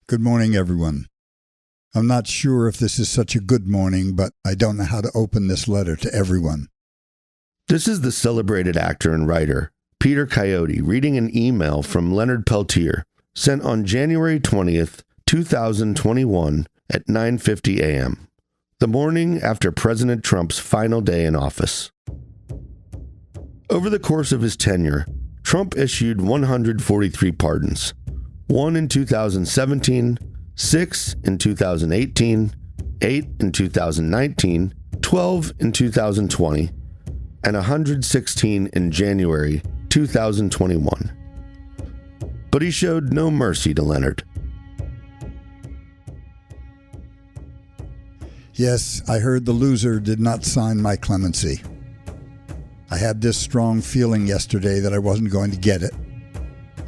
Good morning, everyone. I'm not sure if this is such a good morning, but I don't know how to open this letter to everyone. This is the celebrated actor and writer, Peter Coyote, reading an email from Leonard Peltier, sent on January 20th, 2021 at 9:50 a.m., the morning after President Trump's final day in office. Over the course of his tenure, Trump issued 143 pardons, 1 in 2017, 6 in 2018, 8 in 2019, 12 in 2020, and 116 in January 2021. But he showed no mercy to Leonard. Yes, I heard the loser did not sign my clemency. I had this strong feeling yesterday that I wasn't going to get it.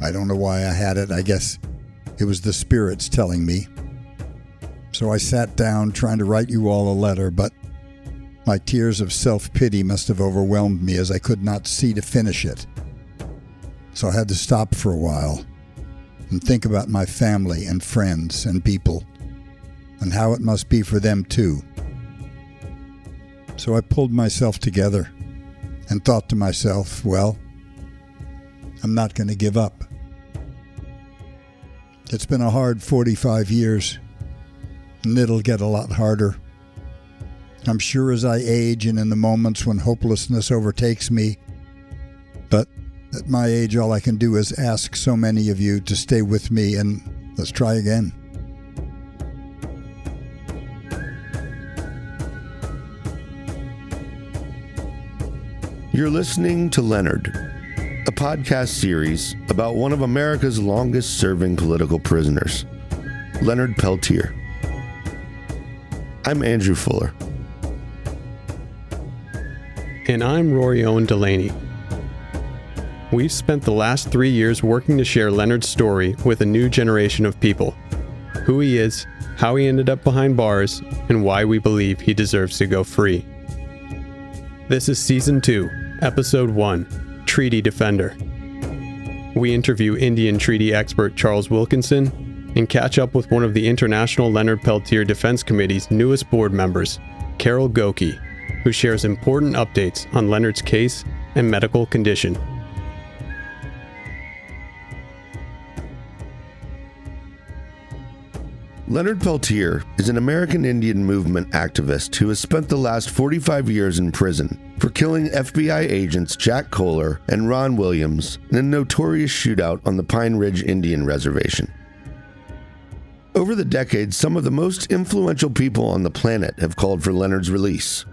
I don't know why I had it. I guess it was the spirits telling me. So I sat down trying to write you all a letter, but my tears of self-pity must have overwhelmed me as I could not see to finish it. So I had to stop for a while and think about my family and friends and people and how it must be for them too. So I pulled myself together and thought to myself, well, I'm not going to give up. It's been a hard 45 years, and it'll get a lot harder. I'm sure as I age and in the moments when hopelessness overtakes me, but at my age all I can do is ask so many of you to stay with me and let's try again. You're listening to Leonard, a podcast series about one of America's longest-serving political prisoners, Leonard Peltier. I'm Andrew Fuller. And I'm Rory Owen Delaney. We've spent the last 3 years working to share Leonard's story with a new generation of people. Who he is, how he ended up behind bars, and why we believe he deserves to go free. This is Season 2, Episode 1, Treaty Defender. We interview Indian treaty expert Charles Wilkinson and catch up with one of the International Leonard Peltier Defense Committee's newest board members, Carol Gokee, who shares important updates on Leonard's case and medical condition. Leonard Peltier is an American Indian movement activist who has spent the last 45 years in prison for killing FBI agents Jack Kohler and Ron Williams in a notorious shootout on the Pine Ridge Indian Reservation. Over the decades, some of the most influential people on the planet have called for Leonard's release.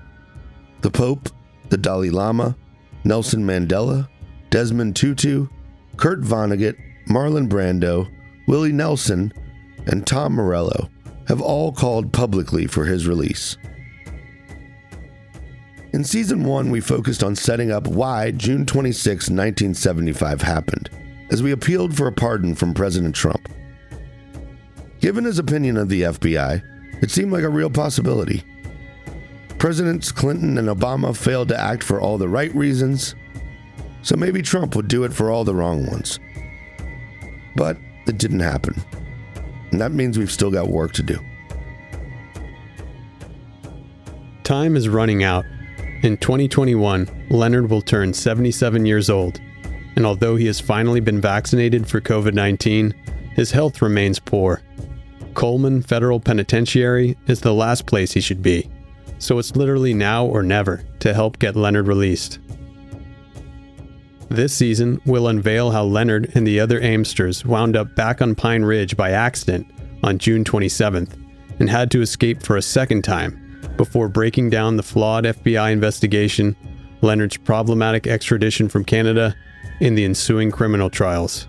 The Pope, the Dalai Lama, Nelson Mandela, Desmond Tutu, Kurt Vonnegut, Marlon Brando, Willie Nelson, and Tom Morello have all called publicly for his release. In Season 1, we focused on setting up why June 26, 1975 happened, as we appealed for a pardon from President Trump. Given his opinion of the FBI, it seemed like a real possibility. Presidents Clinton and Obama failed to act for all the right reasons, so maybe Trump would do it for all the wrong ones. But it didn't happen. And that means we've still got work to do. Time is running out. In 2021, Leonard will turn 77 years old, and although he has finally been vaccinated for COVID-19, his health remains poor. Coleman Federal Penitentiary is the last place he should be, so it's literally now or never to help get Leonard released. This season, we'll unveil how Leonard and the other Aimsters wound up back on Pine Ridge by accident on June 27th and had to escape for a second time before breaking down the flawed FBI investigation, Leonard's problematic extradition from Canada, and the ensuing criminal trials.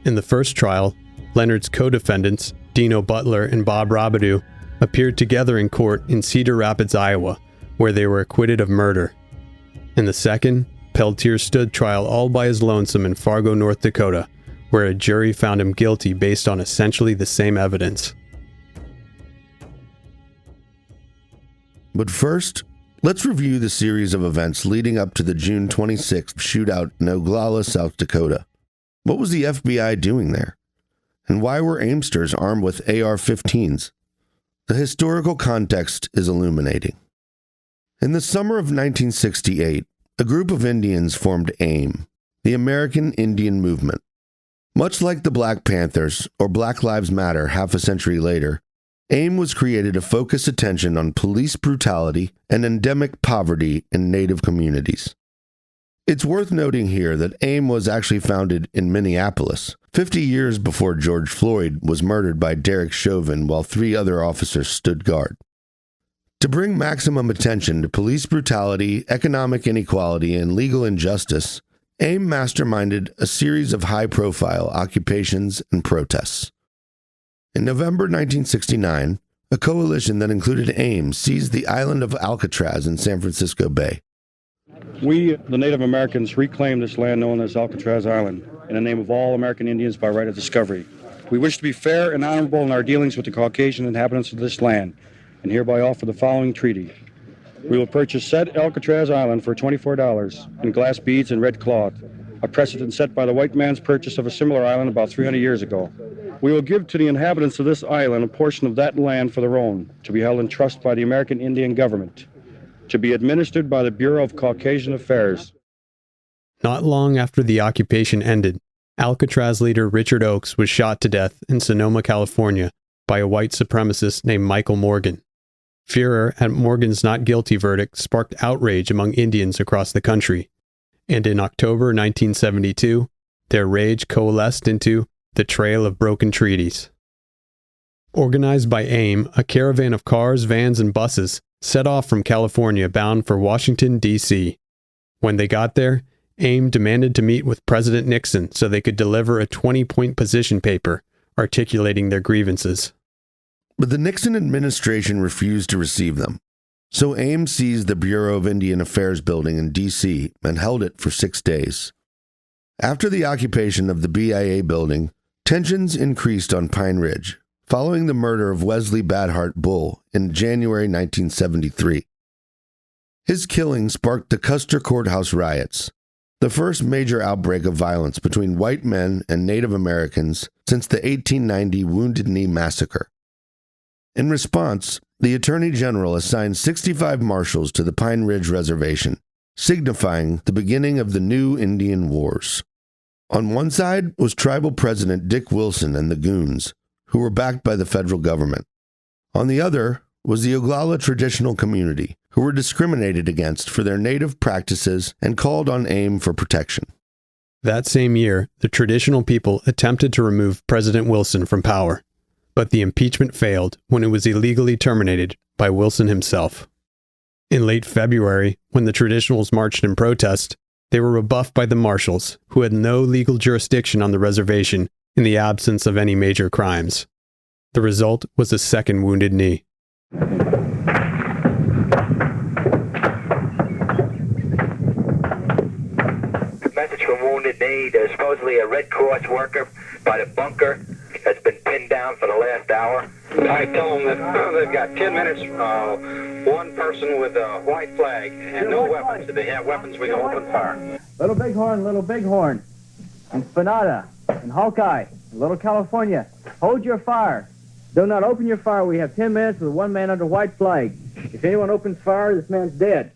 In the first trial, Leonard's co-defendants, Dino Butler and Bob Robidoux, appeared together in court in Cedar Rapids, Iowa, where they were acquitted of murder. In the second, Peltier stood trial all by his lonesome in Fargo, North Dakota, where a jury found him guilty based on essentially the same evidence. But first, let's review the series of events leading up to the June 26th shootout in Oglala, South Dakota. What was the FBI doing there? And why were Aimsters armed with AR-15s? The historical context is illuminating. In the summer of 1968, a group of Indians formed AIM, the American Indian Movement. Much like the Black Panthers or Black Lives Matter half a century later, AIM was created to focus attention on police brutality and endemic poverty in Native communities. It's worth noting here that AIM was actually founded in Minneapolis, 50 years before George Floyd was murdered by Derek Chauvin while 3 other officers stood guard. To bring maximum attention to police brutality, economic inequality, and legal injustice, AIM masterminded a series of high-profile occupations and protests. In November 1969, a coalition that included AIM seized the island of Alcatraz in San Francisco Bay. We, the Native Americans, reclaimed this land known as Alcatraz Island in the name of all American Indians by right of discovery. We wish to be fair and honorable in our dealings with the Caucasian inhabitants of this land, and hereby offer the following treaty. We will purchase said Alcatraz Island for $24 in glass beads and red cloth, a precedent set by the white man's purchase of a similar island about 300 years ago. We will give to the inhabitants of this island a portion of that land for their own, to be held in trust by the American Indian government, to be administered by the Bureau of Caucasian Affairs. Not long after the occupation ended, Alcatraz leader Richard Oakes was shot to death in Sonoma, California, by a white supremacist named Michael Morgan. Furor at Morgan's not guilty verdict sparked outrage among Indians across the country, and in October 1972, their rage coalesced into the Trail of Broken Treaties. Organized by AIM, a caravan of cars, vans, and buses set off from California bound for Washington, D.C. When they got there, AIM demanded to meet with President Nixon so they could deliver a 20-point position paper articulating their grievances. But the Nixon administration refused to receive them, so AIM seized the Bureau of Indian Affairs building in D.C. and held it for 6 days. After the occupation of the BIA building, tensions increased on Pine Ridge, following the murder of Wesley Badhart Bull in January 1973. His killing sparked the Custer Courthouse riots, the first major outbreak of violence between white men and Native Americans since the 1890 Wounded Knee Massacre. In response, the Attorney General assigned 65 marshals to the Pine Ridge Reservation, signifying the beginning of the new Indian Wars. On one side was tribal president Dick Wilson and the Goons, who were backed by the federal government. On the other was the Oglala traditional community, who were discriminated against for their native practices and called on AIM for protection. That same year, the traditional people attempted to remove President Wilson from power, but the impeachment failed when it was illegally terminated by Wilson himself. In late February, when the traditionals marched in protest, they were rebuffed by the marshals, who had no legal jurisdiction on the reservation in the absence of any major crimes. The result was a second Wounded Knee. Message from Wounded Knee. There's supposedly a Red Cross worker by the bunker that's been pinned down for the last hour. I tell them that they've got 10 minutes, one person with a white flag and no weapons. If they have weapons, we can open fire. Little Bighorn, and Spanada, and Hawkeye, and Little California, hold your fire. Do not open your fire. We have 10 minutes with one man under white flag. If anyone opens fire, this man's dead.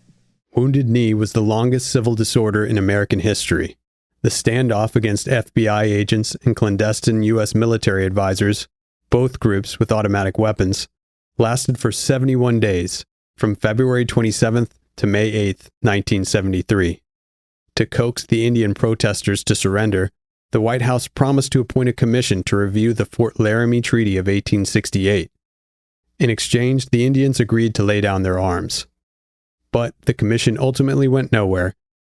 Wounded Knee was the longest civil disorder in American history. The standoff against FBI agents and clandestine U.S. military advisors, both groups with automatic weapons, lasted for 71 days, from February 27th to May 8th, 1973. To coax the Indian protesters to surrender, the White House promised to appoint a commission to review the Fort Laramie Treaty of 1868. In exchange, the Indians agreed to lay down their arms. But the commission ultimately went nowhere,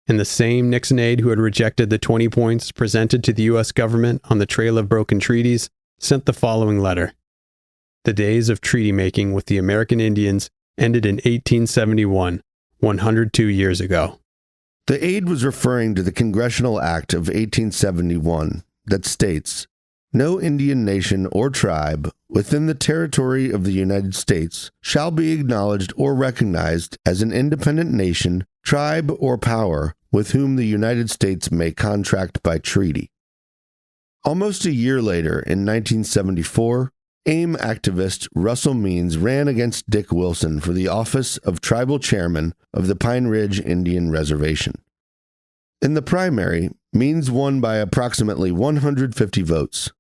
and the same Nixon aide who had rejected the 20 points presented to the U.S. government on the Trail of Broken Treaties sent the following letter. The days of treaty-making with the American Indians ended in 1871, 102 years ago. The aide was referring to the Congressional Act of 1871 that states, "No Indian nation or tribe within the territory of the United States shall be acknowledged or recognized as an independent nation, tribe, or power with whom the United States may contract by treaty." Almost a year later, in 1974, AIM activist Russell Means ran against Dick Wilson for the office of tribal chairman of the Pine Ridge Indian Reservation. In the primary, Means won by approximately 150 votes.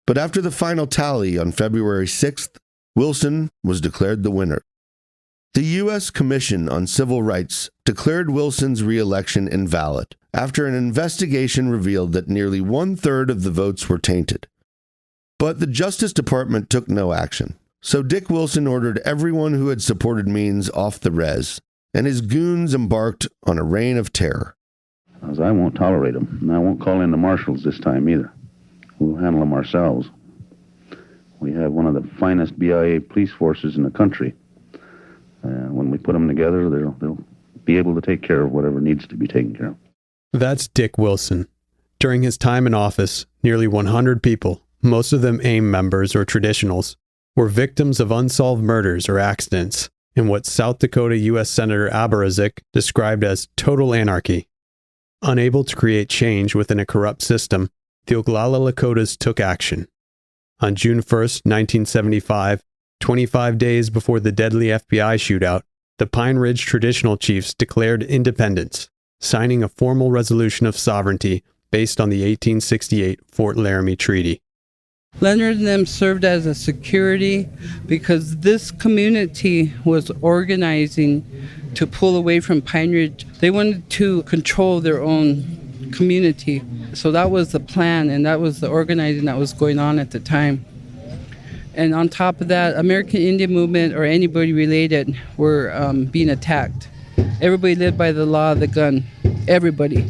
But after the final tally on February 6th, Wilson was declared the winner. The U.S. Commission on Civil Rights declared Wilson's re-election invalid after an investigation revealed that nearly one-third of the votes were tainted. But the Justice Department took no action, so Dick Wilson ordered everyone who had supported Means off the res, and his goons embarked on a reign of terror. As I won't tolerate them, and I won't call in the marshals this time either. We'll handle them ourselves. We have one of the finest BIA police forces in the country. When we put them together, they'll be able to take care of whatever needs to be taken care of. That's Dick Wilson. During his time in office, nearly 100 people, most of them AIM members or traditionals, were victims of unsolved murders or accidents in what South Dakota U.S. Senator Abarazik described as total anarchy. Unable to create change within a corrupt system, the Oglala Lakotas took action. On June 1, 1975, 25 days before the deadly FBI shootout, the Pine Ridge traditional chiefs declared independence, signing a formal resolution of sovereignty based on the 1868 Fort Laramie Treaty. Leonard and them served as a security because this community was organizing to pull away from Pine Ridge. They wanted to control their own community. So that was the plan, and that was the organizing that was going on at the time. And on top of that, American Indian movement or anybody related were being attacked. Everybody lived by the law of the gun. Everybody.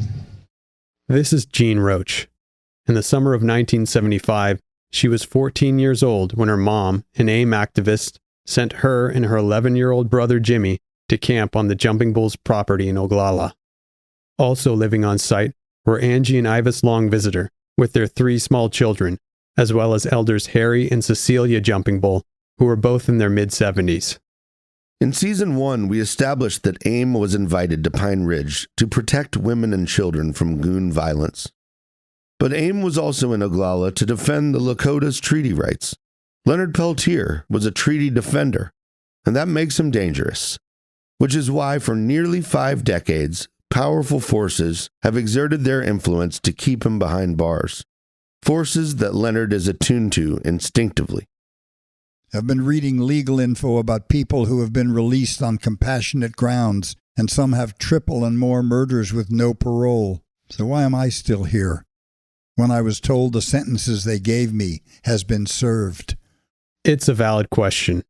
This is Jean Roach. In the summer of 1975, she was 14 years old when her mom, an AIM activist, sent her and her 11-year-old brother Jimmy to camp on the Jumping Bulls property in Oglala. Also living on site were Angie and Ivis Long Visitor with their 3 small children, as well as elders Harry and Cecilia Jumping Bull, who were both in their mid-70s. In Season 1, we established that AIM was invited to Pine Ridge to protect women and children from goon violence. But AIM was also in Oglala to defend the Lakota's treaty rights. Leonard Peltier was a treaty defender, and that makes him dangerous, which is why for nearly 5 decades, powerful forces have exerted their influence to keep him behind bars. Forces that Leonard is attuned to instinctively. I've been reading legal info about people who have been released on compassionate grounds, and some have triple and more murders with no parole. So why am I still here, when I was told the sentences they gave me has been served? It's a valid question.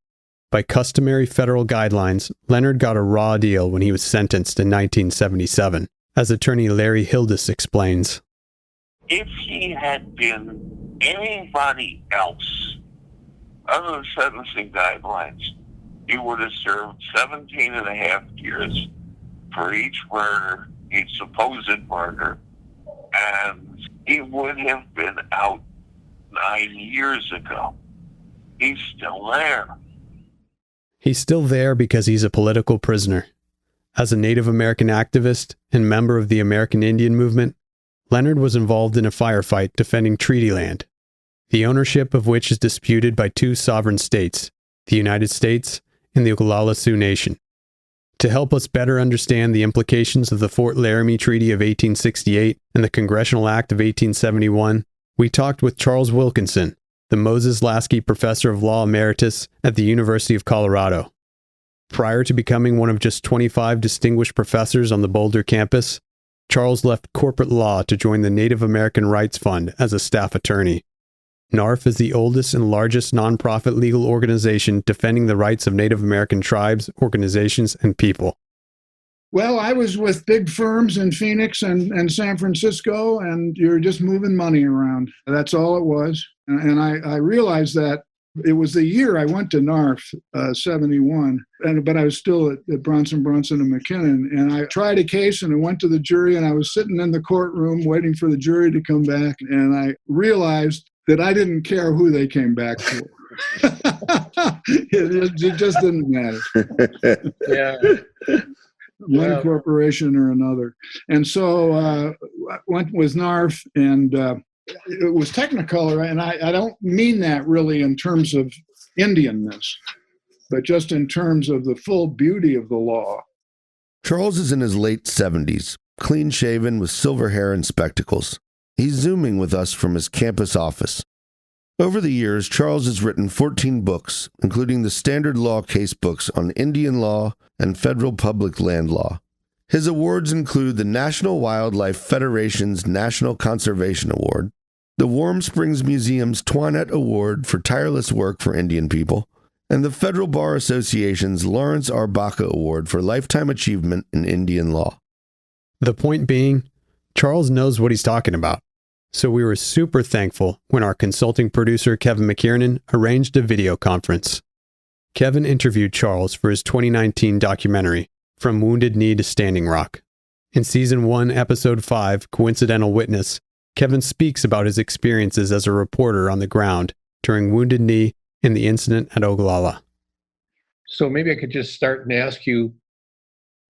By customary federal guidelines, Leonard got a raw deal when he was sentenced in 1977, as attorney Larry Hildes explains. If he had been anybody else, other than sentencing guidelines, he would have served 17 and a half years for each murder, each supposed murder, and he would have been out 9 years ago. He's still there. He's still there because he's a political prisoner. As a Native American activist and member of the American Indian movement, Leonard was involved in a firefight defending treaty land, the ownership of which is disputed by 2 sovereign states, the United States and the Oglala Sioux Nation. To help us better understand the implications of the Fort Laramie Treaty of 1868 and the Congressional Act of 1871, we talked with Charles Wilkinson, the Moses Lasky Professor of Law Emeritus at the University of Colorado. Prior to becoming one of just 25 distinguished professors on the Boulder campus, Charles left corporate law to join the Native American Rights Fund as a staff attorney. NARF is the oldest and largest nonprofit legal organization defending the rights of Native American tribes, organizations, and people. Well, I was with big firms in Phoenix and San Francisco, and you're just moving money around. That's all it was. And I realized that it was the year I went to NARF, 71, but I was still at Bronson and McKiernan. And I tried a case and I went to the jury, and I was sitting in the courtroom waiting for the jury to come back. And I realized that I didn't care who they came back for. it just didn't matter. Yeah. One corporation or another. And so I went with NARF, and it was Technicolor, and I don't mean that really in terms of Indianness, but just in terms of the full beauty of the law. Charles is in his late 70s, clean-shaven with silver hair and spectacles. He's Zooming with us from his campus office. Over the years, Charles has written 14 books, including the standard law case books on Indian law and federal public land law. His awards include the National Wildlife Federation's National Conservation Award, the Warm Springs Museum's Twanet Award for tireless work for Indian people, and the Federal Bar Association's Lawrence R. Baca Award for lifetime achievement in Indian law. The point being, Charles knows what he's talking about. So we were super thankful when our consulting producer, Kevin McKiernan, arranged a video conference. Kevin interviewed Charles for his 2019 documentary, From Wounded Knee to Standing Rock. In Season 1, Episode 5, Coincidental Witness, Kevin speaks about his experiences as a reporter on the ground during Wounded Knee and the incident at Oglala. So maybe I could just start and ask you,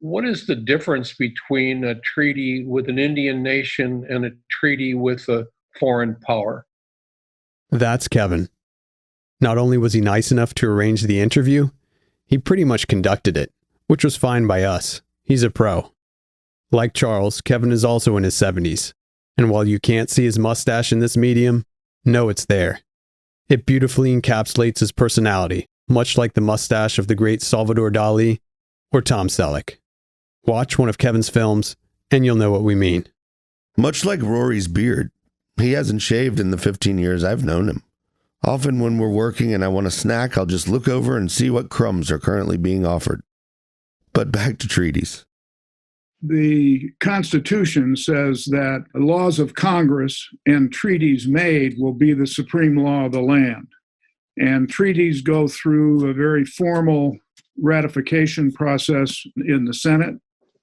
what is the difference between a treaty with an Indian nation and a treaty with a foreign power? That's Kevin. Not only was he nice enough to arrange the interview, he pretty much conducted it, which was fine by us. He's a pro. Like Charles, Kevin is also in his 70s, and while you can't see his mustache in this medium, know it's there. It beautifully encapsulates his personality, much like the mustache of the great Salvador Dali or Tom Selleck. Watch one of Kevin's films, and you'll know what we mean. Much like Rory's beard, he hasn't shaved in the 15 years I've known him. Often when we're working and I want a snack, I'll just look over and see what crumbs are currently being offered. But back to treaties. The Constitution says that laws of Congress and treaties made will be the supreme law of the land. And treaties go through a very formal ratification process in the Senate.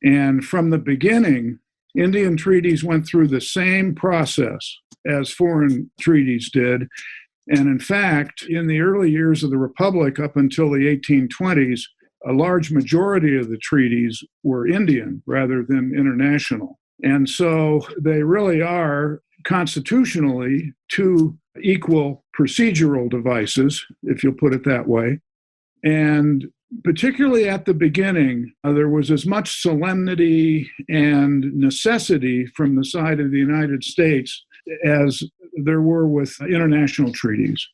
And from the beginning, Indian treaties went through the same process as foreign treaties did. And in fact, in the early years of the Republic, up until the 1820s, a large majority of the treaties were Indian rather than international. And so they really are constitutionally two equal procedural devices, if you'll put it that way. And particularly at the beginning, there was as much solemnity and necessity from the side of the United States as there were with international treaties.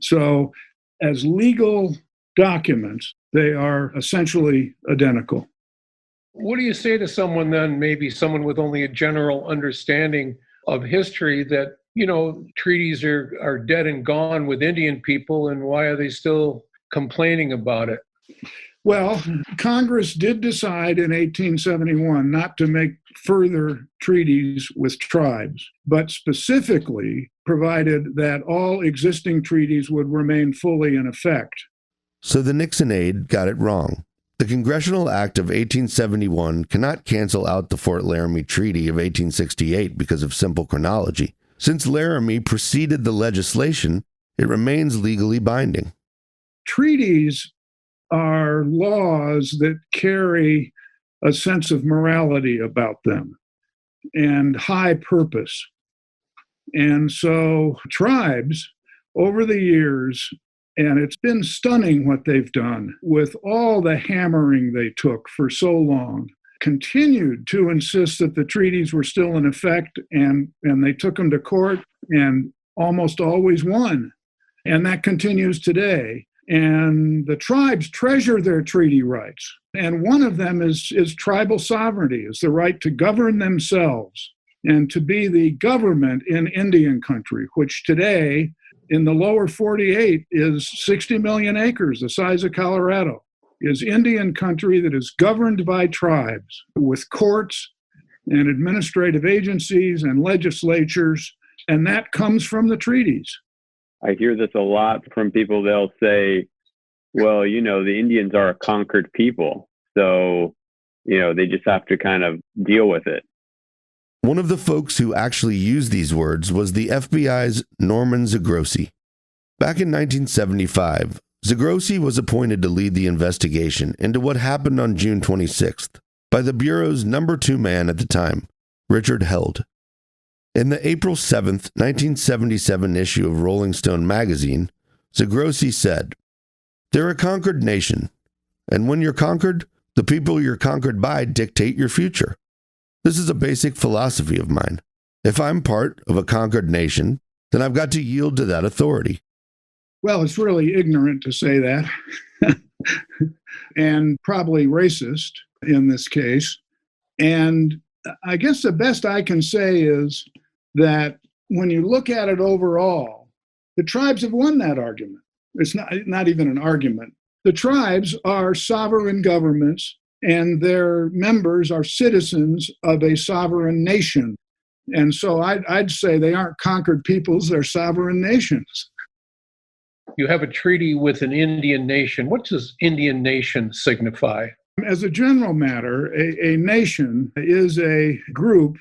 So as legal documents, they are essentially identical. What do you say to someone then, maybe someone with only a general understanding of history, that, treaties are dead and gone with Indian people, and why are they still complaining about it? Well, Congress did decide in 1871 not to make further treaties with tribes, but specifically provided that all existing treaties would remain fully in effect. So the Nixon aide got it wrong. The Congressional Act of 1871 cannot cancel out the Fort Laramie Treaty of 1868 because of simple chronology. Since Laramie preceded the legislation, it remains legally binding. Treaties are laws that carry a sense of morality about them and high purpose. And so tribes, over the years, and it's been stunning what they've done with all the hammering they took for so long, continued to insist that the treaties were still in effect, and they took them to court and almost always won. And that continues today. And the tribes treasure their treaty rights. And one of them is tribal sovereignty, is the right to govern themselves and to be the government in Indian country, which today in the lower 48 is 60 million acres, the size of Colorado, is Indian country that is governed by tribes with courts and administrative agencies and legislatures. And that comes from the treaties. I hear this a lot from people. They'll say, well, the Indians are a conquered people, so, they just have to kind of deal with it. One of the folks who actually used these words was the FBI's Norman Zagrosi. Back in 1975, Zagrosi was appointed to lead the investigation into what happened on June 26th by the Bureau's number 2 man at the time, Richard Held. In the April 7th, 1977 issue of Rolling Stone magazine, Zagrosi said, "They're a conquered nation, and when you're conquered, the people you're conquered by dictate your future. This is a basic philosophy of mine. If I'm part of a conquered nation, then I've got to yield to that authority." Well, it's really ignorant to say that, and probably racist in this case. And I guess the best I can say is that when you look at it overall, the tribes have won that argument. It's not even an argument. The tribes are sovereign governments, and their members are citizens of a sovereign nation. And so I'd say they aren't conquered peoples, they're sovereign nations. You have a treaty with an Indian nation. What does Indian nation signify? As a general matter, a nation is a group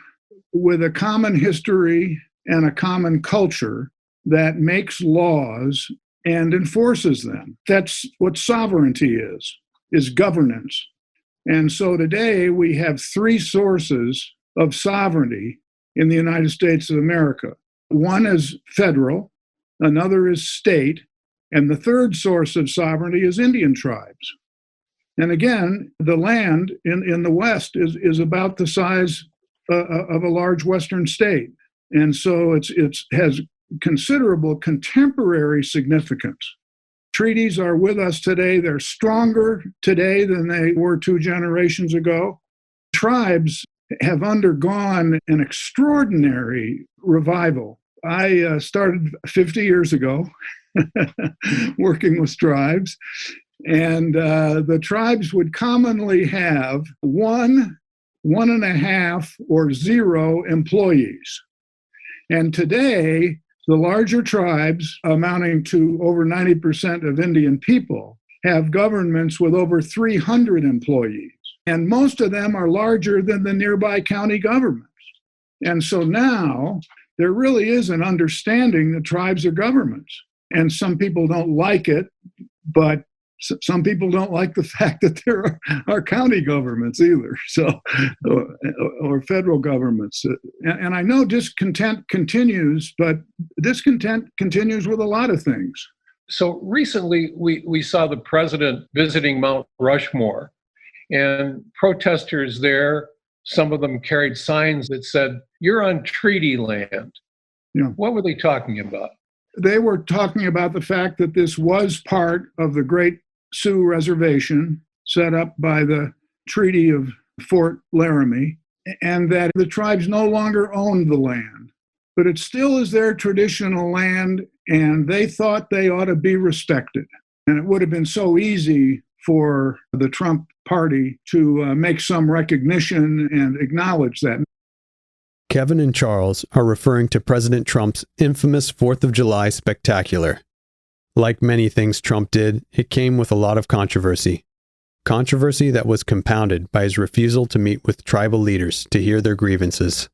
with a common history and a common culture that makes laws and enforces them. That's what sovereignty is governance. And so today we have three sources of sovereignty in the United States of America. One is federal, another is state, and the third source of sovereignty is Indian tribes. And again, the land in the West is about the size of a large Western state. And so it has considerable contemporary significance. Treaties are with us today. They're stronger today than they were 2 generations ago. Tribes have undergone an extraordinary revival. I started 50 years ago working with tribes, and the tribes would commonly have 1, 1.5, or 0 employees. And today, the larger tribes, amounting to over 90% of Indian people, have governments with over 300 employees. And most of them are larger than the nearby county governments. And so now there really is an understanding that tribes are governments. And some people don't like it, but some people don't like the fact that there are county governments either, so or federal governments. And I know discontent continues, but discontent continues with a lot of things. So recently we saw the president visiting Mount Rushmore, and protesters there, some of them carried signs that said, "You're on treaty land." Yeah. What were they talking about? They were talking about the fact that this was part of the Great Sioux Reservation set up by the Treaty of Fort Laramie, and that the tribes no longer owned the land. But it still is their traditional land, and they thought they ought to be respected. And it would have been so easy for the Trump party to make some recognition and acknowledge that. Kevin and Charles are referring to President Trump's infamous 4th of July spectacular. Like many things Trump did, it came with a lot of controversy. Controversy that was compounded by his refusal to meet with tribal leaders to hear their grievances.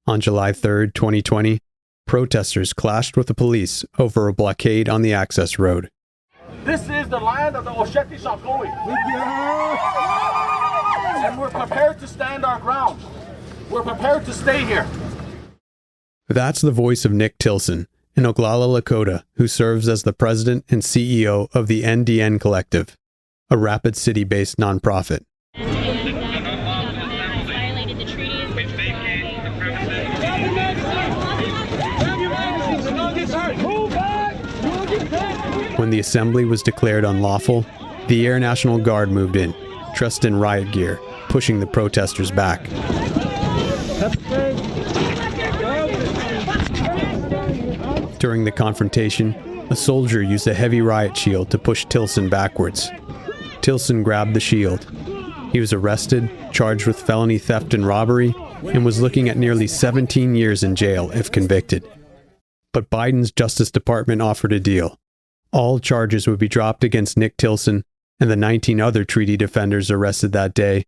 On July 3, 2020, protesters clashed with the police over a blockade on the access road. This is the land of the Osheti-Sakowee. And we're prepared to stand our ground. We're prepared to stay here. That's the voice of Nick Tilson in Oglala, Lakota, who serves as the president and CEO of the NDN Collective, a Rapid City-based nonprofit. When the assembly was declared unlawful, the Air National Guard moved in, dressed in riot gear, pushing the protesters back. During the confrontation, a soldier used a heavy riot shield to push Tilson backwards. Tilson grabbed the shield. He was arrested, charged with felony theft and robbery, and was looking at nearly 17 years in jail if convicted. But Biden's Justice Department offered a deal. All charges would be dropped against Nick Tilson and the 19 other treaty defenders arrested that day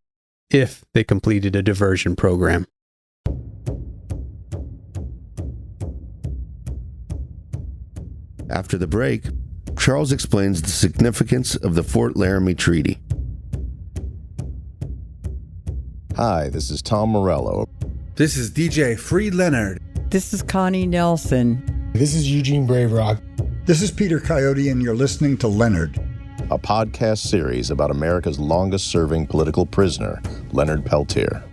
if they completed a diversion program. After the break, Charles explains the significance of the Fort Laramie Treaty. Hi, this is Tom Morello. This is DJ Free Leonard. This is Connie Nelson. This is Eugene Braverock. This is Peter Coyote, and you're listening to Leonard, a podcast series about America's longest-serving political prisoner, Leonard Peltier.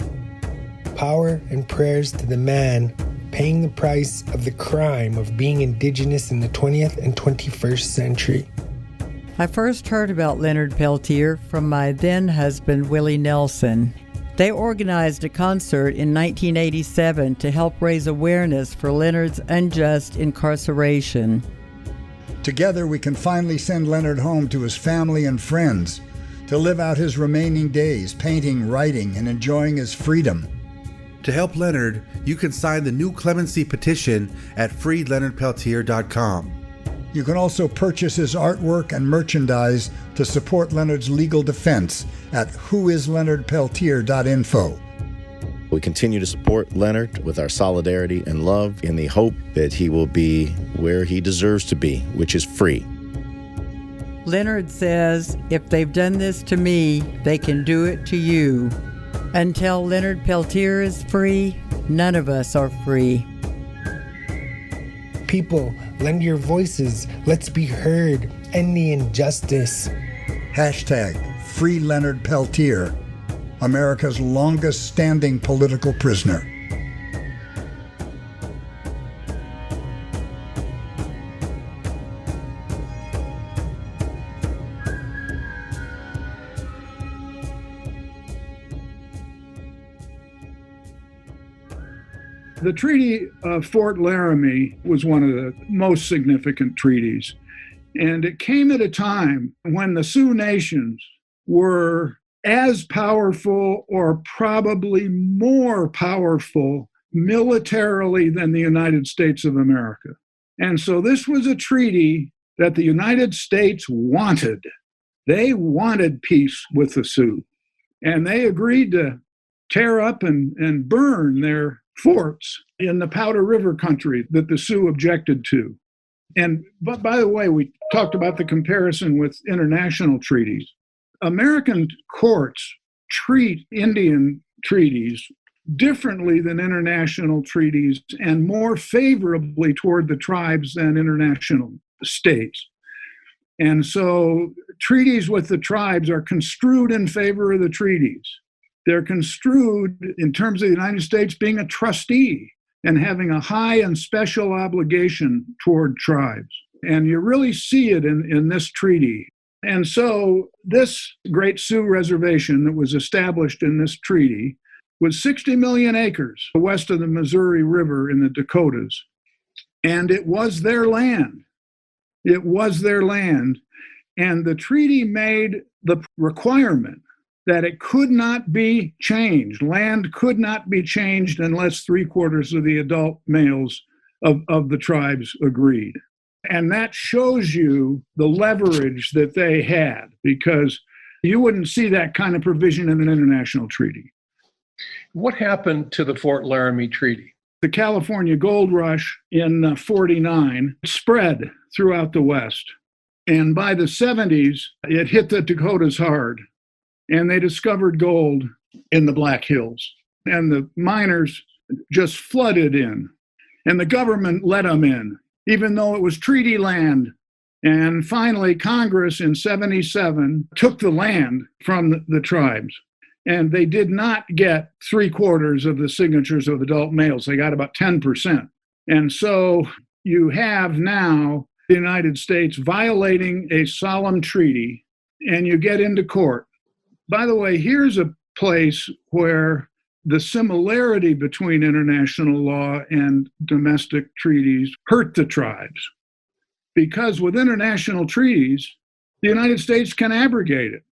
Power and prayers to the man paying the price of the crime of being indigenous in the 20th and 21st century. I first heard about Leonard Peltier from my then-husband, Willie Nelson. They organized a concert in 1987 to help raise awareness for Leonard's unjust incarceration. Together, we can finally send Leonard home to his family and friends to live out his remaining days, painting, writing, and enjoying his freedom. To help Leonard, you can sign the new clemency petition at freeleonardpeltier.com. You can also purchase his artwork and merchandise to support Leonard's legal defense at whoisleonardpeltier.info. We continue to support Leonard with our solidarity and love in the hope that he will be where he deserves to be, which is free. Leonard says, if they've done this to me, they can do it to you. Until Leonard Peltier is free, none of us are free. People, lend your voices. Let's be heard. End the injustice. Hashtag Free Leonard Peltier, America's longest-standing political prisoner. The Treaty of Fort Laramie was one of the most significant treaties, and it came at a time when the Sioux nations were as powerful or probably more powerful militarily than the United States of America. And so this was a treaty that the United States wanted. They wanted peace with the Sioux, and they agreed to tear up and burn their forts in the Powder River country that the Sioux objected to. But by the way, we talked about the comparison with international treaties. American courts treat Indian treaties differently than international treaties and more favorably toward the tribes than international states. And so treaties with the tribes are construed in favor of the treaties. They're construed in terms of the United States being a trustee and having a high and special obligation toward tribes. And you really see it in this treaty. And so this Great Sioux Reservation that was established in this treaty was 60 million acres west of the Missouri River in the Dakotas. And it was their land. It was their land. And the treaty made the requirement that it could not be changed. Land could not be changed unless 3/4 of the adult males of the tribes agreed. And that shows you the leverage that they had, because you wouldn't see that kind of provision in an international treaty. What happened to the Fort Laramie Treaty? The California gold rush in 49 spread throughout the West. And by the 70s, it hit the Dakotas hard. And they discovered gold in the Black Hills. And the miners just flooded in. And the government let them in, even though it was treaty land. And finally, Congress in 77 took the land from the tribes. And they did not get 3/4 of the signatures of adult males. They got about 10%. And so you have now the United States violating a solemn treaty, and you get into court. By the way, here's a place where the similarity between international law and domestic treaties hurt the tribes. Because with international treaties, the United States can abrogate it.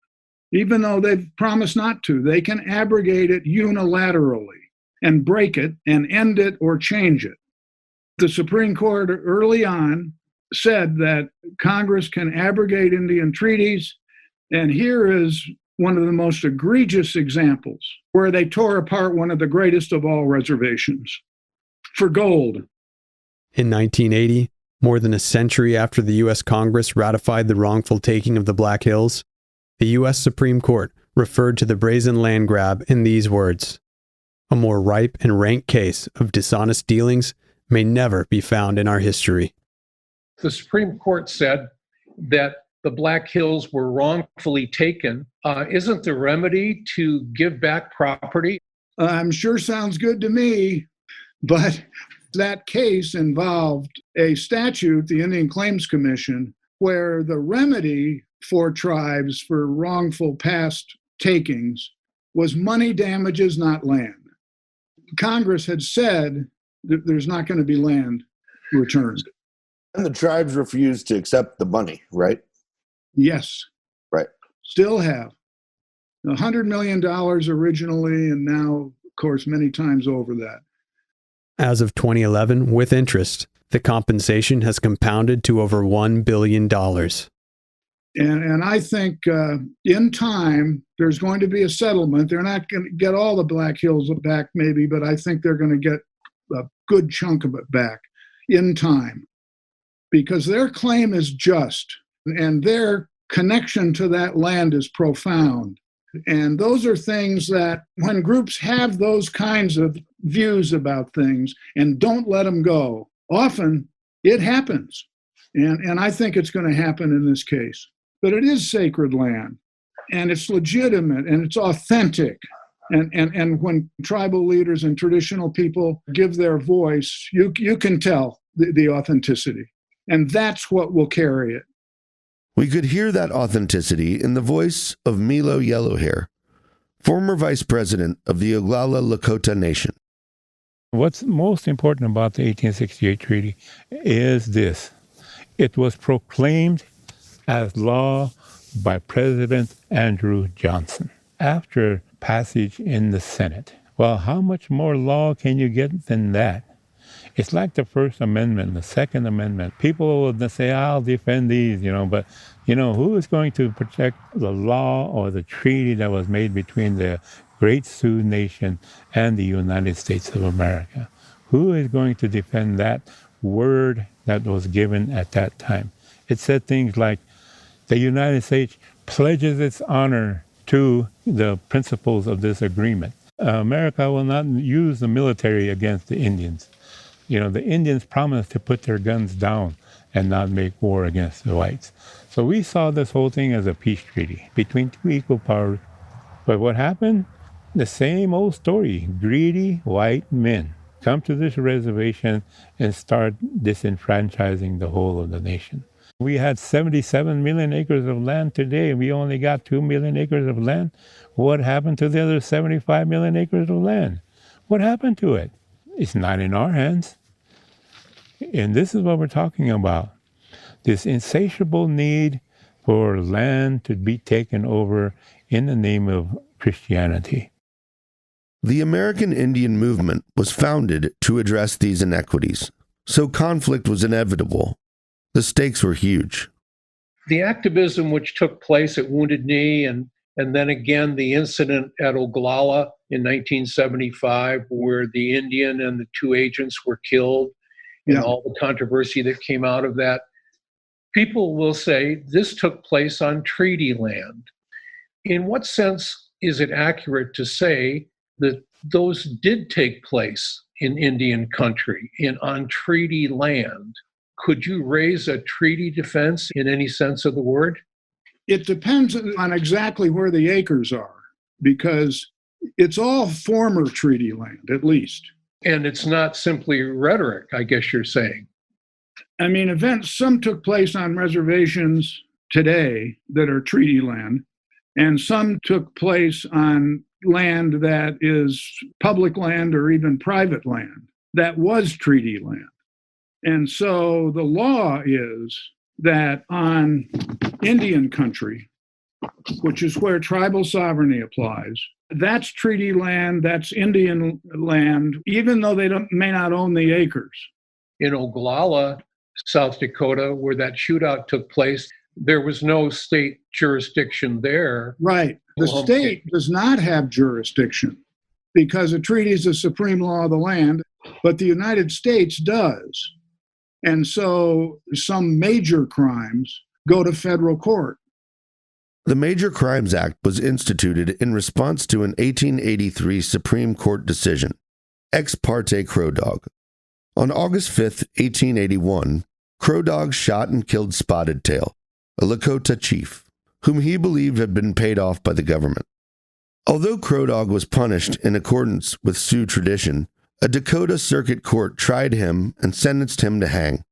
Even though they've promised not to, they can abrogate it unilaterally and break it and end it or change it. The Supreme Court early on said that Congress can abrogate Indian treaties, and here is one of the most egregious examples where they tore apart one of the greatest of all reservations for gold. In 1980, more than a century after the U.S. Congress ratified the wrongful taking of the Black Hills, the U.S. Supreme Court referred to the brazen land grab in these words: A more ripe and rank case of dishonest dealings may never be found in our history. The Supreme Court said that the Black Hills were wrongfully taken. Isn't the remedy to give back property? I'm sure sounds good to me, but that case involved a statute, the Indian Claims Commission, where the remedy for tribes for wrongful past takings was money damages, not land. Congress had said that there's not going to be land returned. And the tribes refused to accept the money, right? Yes. Right. Still have. $100 million originally, and now, of course, many times over that. As of 2011, with interest, the compensation has compounded to over $1 billion. And I think in time, there's going to be a settlement. They're not going to get all the Black Hills back, maybe, but I think they're going to get a good chunk of it back in time, because their claim is just, and their connection to that land is profound. And those are things that when groups have those kinds of views about things and don't let them go, often it happens. And I think it's going to happen in this case. But it is sacred land, and it's legitimate, and it's authentic. And when tribal leaders and traditional people give their voice, you can tell the authenticity. And that's what will carry it. We could hear that authenticity in the voice of Milo Yellowhair, former vice president of the Oglala Lakota Nation. What's most important about the 1868 treaty is this. It was proclaimed as law by President Andrew Johnson after passage in the Senate. Well, how much more law can you get than that? It's like the First Amendment, the Second Amendment. People would say, I'll defend these, but, who is going to protect the law or the treaty that was made between the Great Sioux Nation and the United States of America? Who is going to defend that word that was given at that time? It said things like, the United States pledges its honor to the principles of this agreement. America will not use the military against the Indians. The Indians promised to put their guns down and not make war against the whites. So we saw this whole thing as a peace treaty between two equal powers. But what happened? The same old story. Greedy white men come to this reservation and start disenfranchising the whole of the nation. We had 77 million acres of land today. We only got 2 million acres of land. What happened to the other 75 million acres of land? What happened to it? It's not in our hands. And this is what we're talking about. This insatiable need for land to be taken over in the name of Christianity. The American Indian movement was founded to address these inequities, so conflict was inevitable. The stakes were huge. The activism which took place at Wounded Knee and then again the incident at Oglala in 1975 where the Indian and the two agents were killed and all the controversy that came out of that, people will say this took place on treaty land. In what sense is it accurate to say that those did take place in Indian country, on treaty land? Could you raise a treaty defense in any sense of the word? It depends on exactly where the acres are, because it's all former treaty land, at least. And it's not simply rhetoric, I guess you're saying. I mean, some took place on reservations today that are treaty land, and some took place on land that is public land or even private land that was treaty land. And so the law is that on Indian country, which is where tribal sovereignty applies, that's treaty land, that's Indian land, even though they may not own the acres. In Oglala, South Dakota, where that shootout took place, there was no state jurisdiction there. Right. The state does not have jurisdiction because a treaty is the supreme law of the land, but the United States does. And so some major crimes go to federal court. The Major Crimes Act was instituted in response to an 1883 Supreme Court decision, Ex parte Crow Dog. On August 5, 1881, Crow Dog shot and killed Spotted Tail, a Lakota chief, whom he believed had been paid off by the government. Although Crow Dog was punished in accordance with Sioux tradition, a Dakota Circuit Court tried him and sentenced him to hang.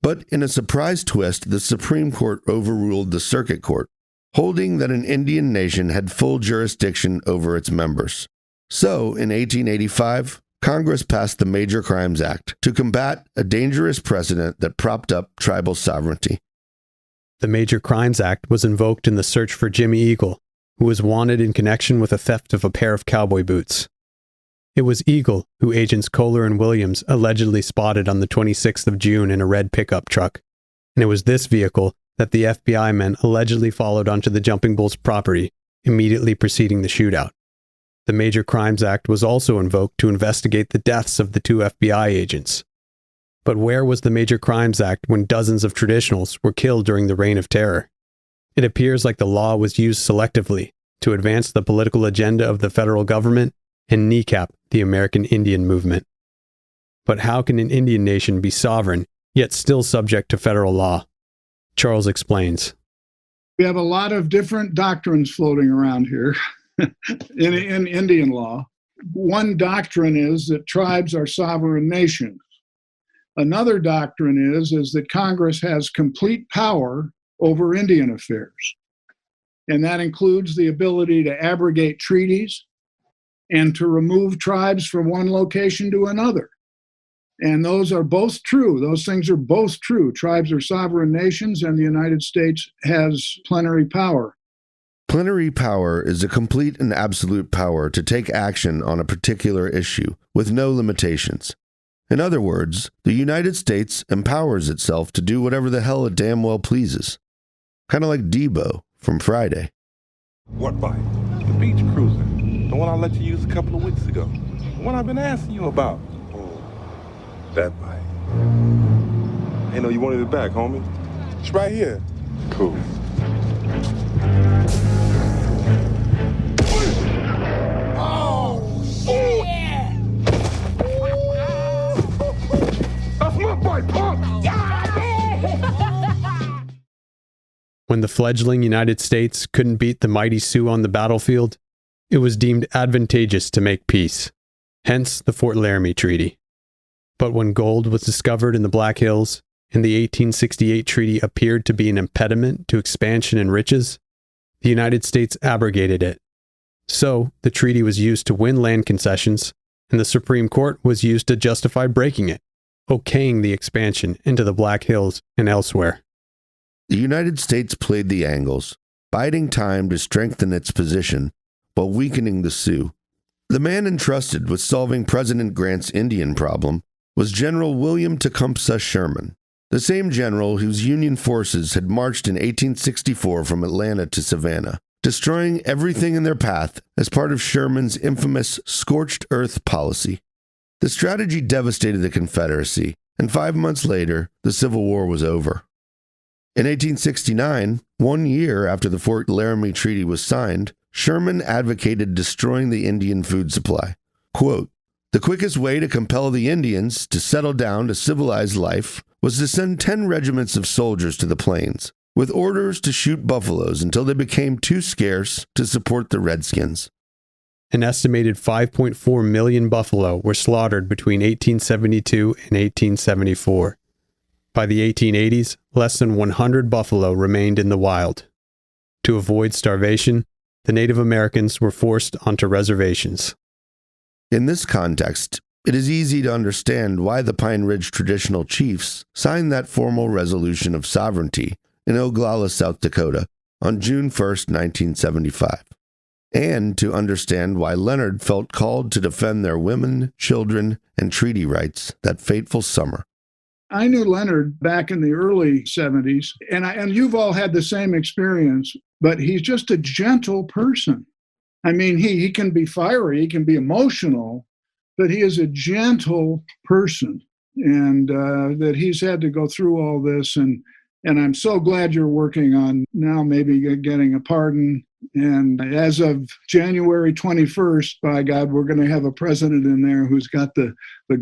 But in a surprise twist, the Supreme Court overruled the Circuit Court, holding that an Indian nation had full jurisdiction over its members. So, in 1885, Congress passed the Major Crimes Act to combat a dangerous precedent that propped up tribal sovereignty. The Major Crimes Act was invoked in the search for Jimmy Eagle, who was wanted in connection with a theft of a pair of cowboy boots. It was Eagle who agents Kohler and Williams allegedly spotted on the 26th of June in a red pickup truck, and it was this vehicle that the FBI men allegedly followed onto the Jumping Bulls property immediately preceding the shootout. The Major Crimes Act was also invoked to investigate the deaths of the 2 FBI agents. But where was the Major Crimes Act when dozens of traditionals were killed during the Reign of Terror? It appears like the law was used selectively to advance the political agenda of the federal government and kneecap the American Indian movement. But how can an Indian nation be sovereign, yet still subject to federal law? Charles explains. We have a lot of different doctrines floating around here in Indian law. One doctrine is that tribes are sovereign nations. Another doctrine is that Congress has complete power over Indian affairs. And that includes the ability to abrogate treaties and to remove tribes from one location to another. And those are both true. Those things are both true. Tribes are sovereign nations, and the United States has plenary power. Plenary power is a complete and absolute power to take action on a particular issue with no limitations. In other words, the United States empowers itself to do whatever the hell it damn well pleases. Kind of like Debo from Friday. What bike? The beach cruiser. The one I let you use a couple of weeks ago. The one I've been asking you about. Oh, that bike. Hey, no, you wanted it back, homie. It's right here. Cool. Oh, shit! That's my bike, punk! When the fledgling United States couldn't beat the mighty Sioux on the battlefield, it was deemed advantageous to make peace, hence the Fort Laramie Treaty. But when gold was discovered in the Black Hills, and the 1868 treaty appeared to be an impediment to expansion and riches, the United States abrogated it. So, the treaty was used to win land concessions, and the Supreme Court was used to justify breaking it, okaying the expansion into the Black Hills and elsewhere. The United States played the angles, biding time to strengthen its position while weakening the Sioux. The man entrusted with solving President Grant's Indian problem was General William Tecumseh Sherman, the same general whose Union forces had marched in 1864 from Atlanta to Savannah, destroying everything in their path as part of Sherman's infamous scorched earth policy. The strategy devastated the Confederacy, and 5 months later, the Civil War was over. In 1869, 1 year after the Fort Laramie Treaty was signed, Sherman advocated destroying the Indian food supply. Quote, "The quickest way to compel the Indians to settle down to civilized life was to send 10 regiments of soldiers to the plains, with orders to shoot buffaloes until they became too scarce to support the Redskins." An estimated 5.4 million buffalo were slaughtered between 1872 and 1874. By the 1880s, less than 100 buffalo remained in the wild. To avoid starvation, the Native Americans were forced onto reservations. In this context, it is easy to understand why the Pine Ridge traditional chiefs signed that formal resolution of sovereignty in Oglala, South Dakota, on June 1, 1975, and to understand why Leonard felt called to defend their women, children, and treaty rights that fateful summer. I knew Leonard back in the early 70s, and you've all had the same experience, but he's just a gentle person. I mean, he can be fiery, he can be emotional, but he is a gentle person, and that he's had to go through all this, and And I'm so glad you're working on now maybe getting a pardon. And as of January 21st, by God, we're going to have a president in there who's got the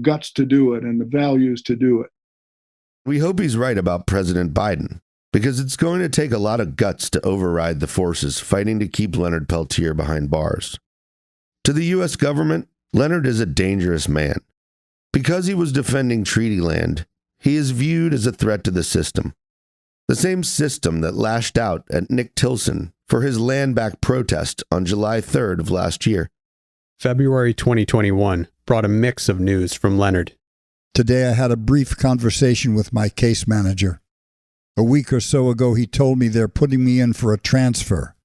guts to do it and the values to do it. We hope he's right about President Biden, because it's going to take a lot of guts to override the forces fighting to keep Leonard Peltier behind bars. To the U.S. government, Leonard is a dangerous man. Because he was defending treaty land, he is viewed as a threat to the system. The same system that lashed out at Nick Tilson for his land back protest on July 3rd of last year. February 2021 brought a mix of news from Leonard. Today I had a brief conversation with my case manager. A week or so ago he told me they're putting me in for a transfer,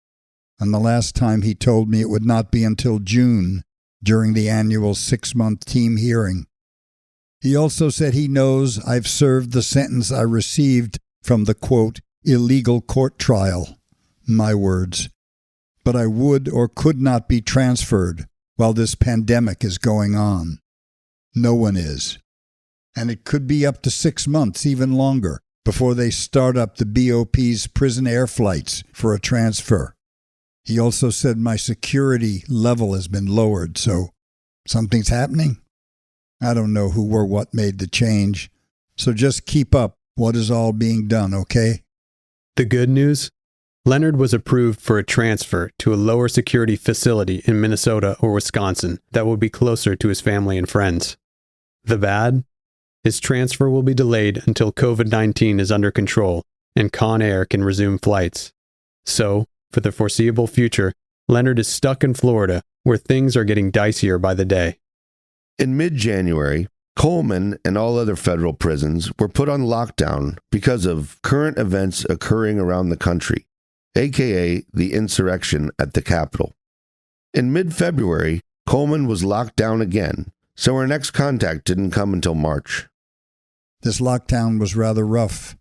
and the last time he told me it would not be until June during the annual 6-month team hearing. He also said he knows I've served the sentence I received from the, quote, illegal court trial, my words, but I would or could not be transferred while this pandemic is going on. No one is. And it could be up to 6 months, even longer, before they start up the BOP's prison air flights for a transfer. He also said my security level has been lowered, so something's happening. I don't know who or what made the change, so just keep up what is all being done, okay? The good news? Leonard was approved for a transfer to a lower security facility in Minnesota or Wisconsin that will be closer to his family and friends. The bad? His transfer will be delayed until COVID-19 is under control and Con Air can resume flights. So, for the foreseeable future, Leonard is stuck in Florida, where things are getting dicier by the day. In mid-January, Coleman and all other federal prisons were put on lockdown because of current events occurring around the country, aka the insurrection at the Capitol. In mid-February, Coleman was locked down again, so our next contact didn't come until March. This lockdown was rather rough.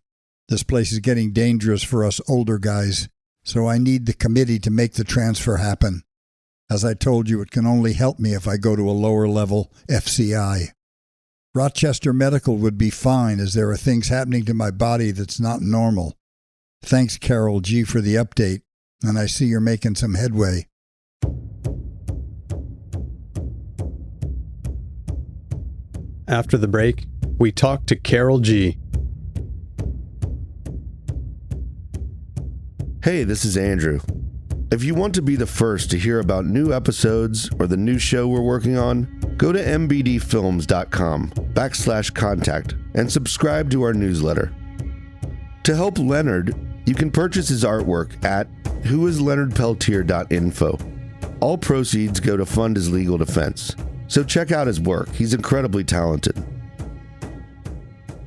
This place is getting dangerous for us older guys, so I need the committee to make the transfer happen. As I told you, it can only help me if I go to a lower level FCI. Rochester Medical would be fine, as there are things happening to my body that's not normal. Thanks, Carol G, for the update, and I see you're making some headway. After the break, we talk to Carol G. Hey, this is Andrew. If you want to be the first to hear about new episodes or the new show we're working on, go to mbdfilms.com/contact and subscribe to our newsletter. To help Leonard, you can purchase his artwork at whoisleonardpeltier.info. All proceeds go to fund his legal defense, so check out his work. He's incredibly talented.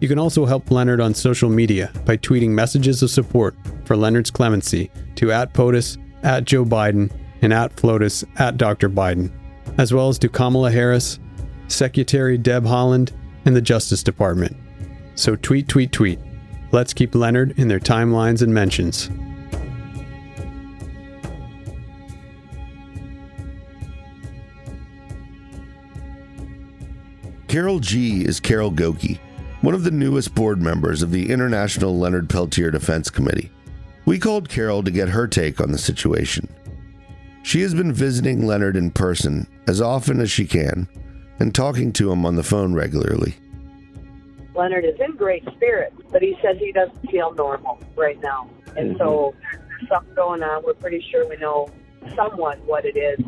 You can also help Leonard on social media by tweeting messages of support for Leonard's clemency to @POTUS, @Joe Biden, and @FLOTUS, @Dr. Biden, as well as to Kamala Harris, Secretary Deb Haaland, and the Justice Department. So tweet. Let's keep Leonard in their timelines and mentions. Carol G is Carol Gokee, one of the newest board members of the International Leonard Peltier Defense Committee. We called Carol to get her take on the situation. She has been visiting Leonard in person as often as she can and talking to him on the phone regularly. Leonard is in great spirits, but he says he doesn't feel normal right now. And so there's something going on. We're pretty sure we know somewhat what it is,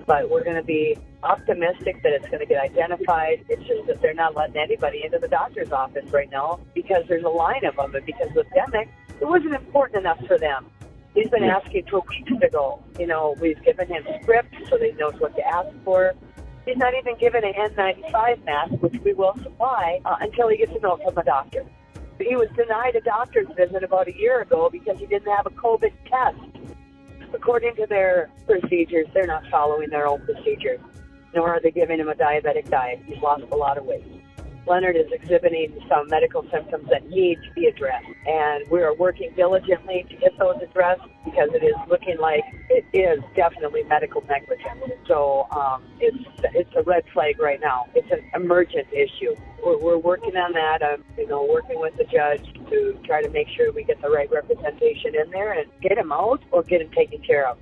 but we're going to be optimistic that it's going to get identified. It's just that they're not letting anybody into the doctor's office right now because there's a line of them, and because of the pandemic, it wasn't important enough for them. He's been asking for weeks ago. You know, we've given him scripts so that he knows what to ask for. He's not even given an N95 mask, which we will supply, until he gets a note from a doctor. He was denied a doctor's visit about a year ago because he didn't have a COVID test. According to their procedures, they're not following their own procedures, nor are they giving him a diabetic diet. He's lost a lot of weight. Leonard is exhibiting some medical symptoms that need to be addressed, and we are working diligently to get those addressed because it is looking like it is definitely medical negligence. So it's a red flag right now. It's an emergent issue. We're working on that. I'm working with the judge to try to make sure we get the right representation in there and get him out or get him taken care of.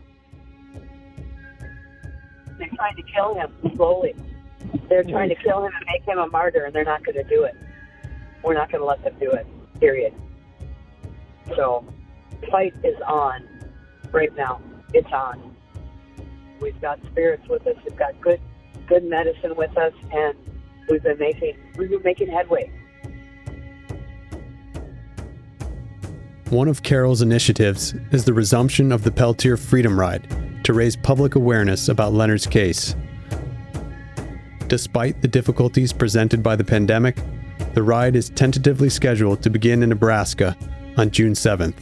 They're trying to kill him slowly. They're trying to kill him and make him a martyr, and they're not going to do it. We're not going to let them do it, period. So, the fight is on right now. It's on. We've got spirits with us. We've got good medicine with us, and we've been making headway. One of Carol's initiatives is the resumption of the Peltier Freedom Ride to raise public awareness about Leonard's case. Despite the difficulties presented by the pandemic, the ride is tentatively scheduled to begin in Nebraska on June 7th.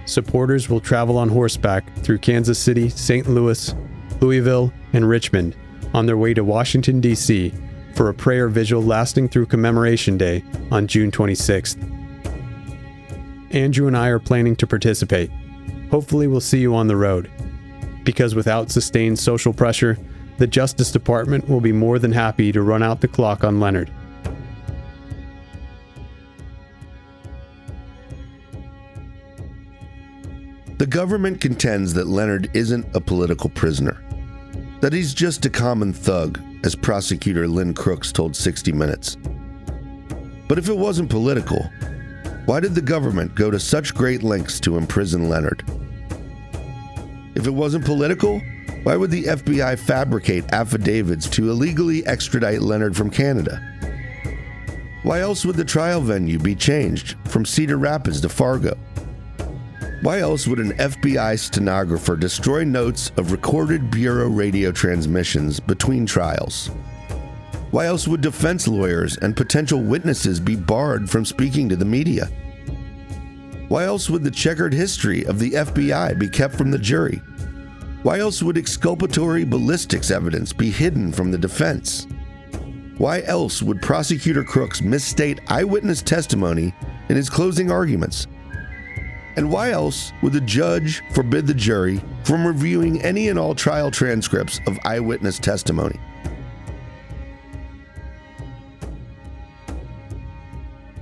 Supporters will travel on horseback through Kansas City, St. Louis, Louisville, and Richmond on their way to Washington, D.C. for a prayer vigil lasting through Commemoration Day on June 26th. Andrew and I are planning to participate. Hopefully we'll see you on the road, because without sustained social pressure, the Justice Department will be more than happy to run out the clock on Leonard. The government contends that Leonard isn't a political prisoner, that he's just a common thug, as prosecutor Lynn Crooks told 60 Minutes. But if it wasn't political, why did the government go to such great lengths to imprison Leonard? If it wasn't political, why would the FBI fabricate affidavits to illegally extradite Leonard from Canada? Why else would the trial venue be changed from Cedar Rapids to Fargo? Why else would an FBI stenographer destroy notes of recorded Bureau radio transmissions between trials? Why else would defense lawyers and potential witnesses be barred from speaking to the media? Why else would the checkered history of the FBI be kept from the jury? Why else would exculpatory ballistics evidence be hidden from the defense? Why else would Prosecutor Crooks misstate eyewitness testimony in his closing arguments? And why else would the judge forbid the jury from reviewing any and all trial transcripts of eyewitness testimony?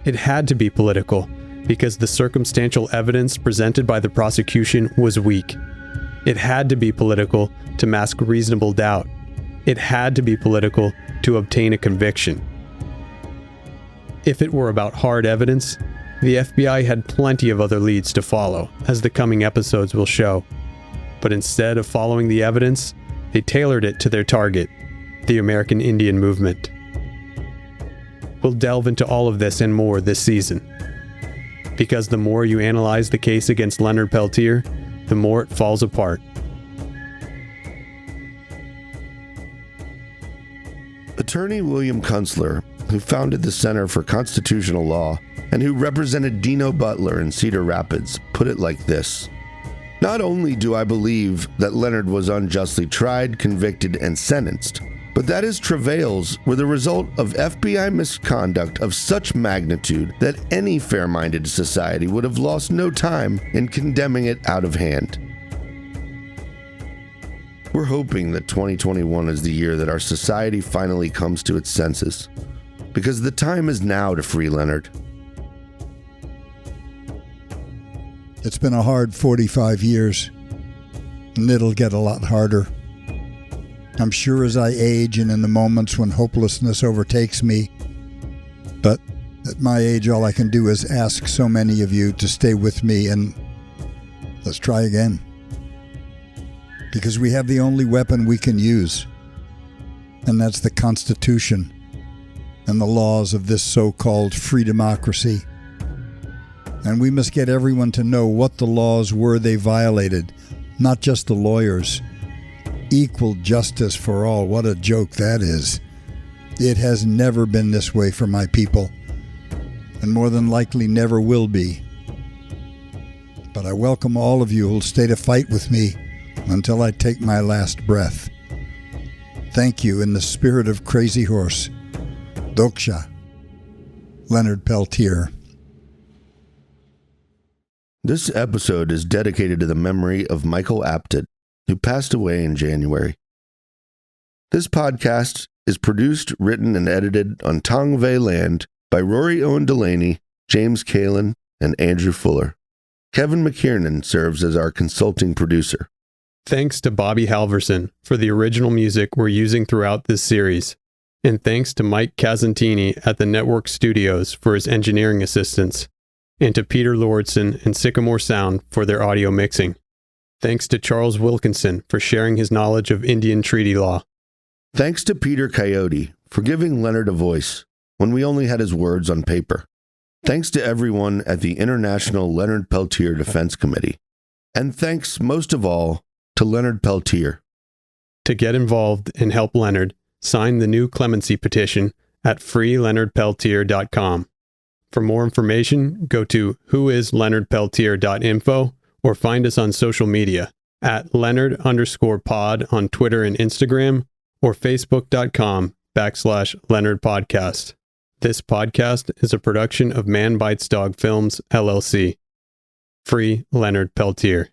It had to be political, because the circumstantial evidence presented by the prosecution was weak. It had to be political to mask reasonable doubt. It had to be political to obtain a conviction. If it were about hard evidence, the FBI had plenty of other leads to follow, as the coming episodes will show. But instead of following the evidence, they tailored it to their target, the American Indian movement. We'll delve into all of this and more this season, because the more you analyze the case against Leonard Peltier, the more it falls apart. Attorney William Kunstler, who founded the Center for Constitutional Law and who represented Dino Butler in Cedar Rapids, put it like this: "Not only do I believe that Leonard was unjustly tried, convicted, and sentenced, but that his travails were the result of FBI misconduct of such magnitude that any fair-minded society would have lost no time in condemning it out of hand." We're hoping that 2021 is the year that our society finally comes to its senses, because the time is now to free Leonard. It's been a hard 45 years, and it'll get a lot harder. I'm sure as I age and in the moments when hopelessness overtakes me, but at my age all I can do is ask so many of you to stay with me and let's try again. Because we have the only weapon we can use, and that's the Constitution and the laws of this so-called free democracy. And we must get everyone to know what the laws were they violated, not just the lawyers. Equal justice for all, what a joke that is. It has never been this way for my people, and more than likely never will be. But I welcome all of you who'll stay to fight with me until I take my last breath. Thank you in the spirit of Crazy Horse. Doksha. Leonard Peltier. This episode is dedicated to the memory of Michael Apted, who passed away in January. This podcast is produced, written, and edited on Tongva land by Rory Owen Delaney, James Kalin, and Andrew Fuller. Kevin McKiernan serves as our consulting producer. Thanks to Bobby Halverson for the original music we're using throughout this series. And thanks to Mike Casantini at the Network Studios for his engineering assistance. And to Peter Lordson and Sycamore Sound for their audio mixing. Thanks to Charles Wilkinson for sharing his knowledge of Indian treaty law. Thanks to Peter Coyote for giving Leonard a voice when we only had his words on paper. Thanks to everyone at the International Leonard Peltier Defense Committee. And thanks most of all to Leonard Peltier. To get involved and help Leonard, sign the new clemency petition at freeleonardpeltier.com. For more information, go to whoisleonardpeltier.info or find us on social media at Leonard_pod on Twitter and Instagram or facebook.com/Leonard Podcast. This podcast is a production of Man Bites Dog Films, LLC. Free Leonard Peltier.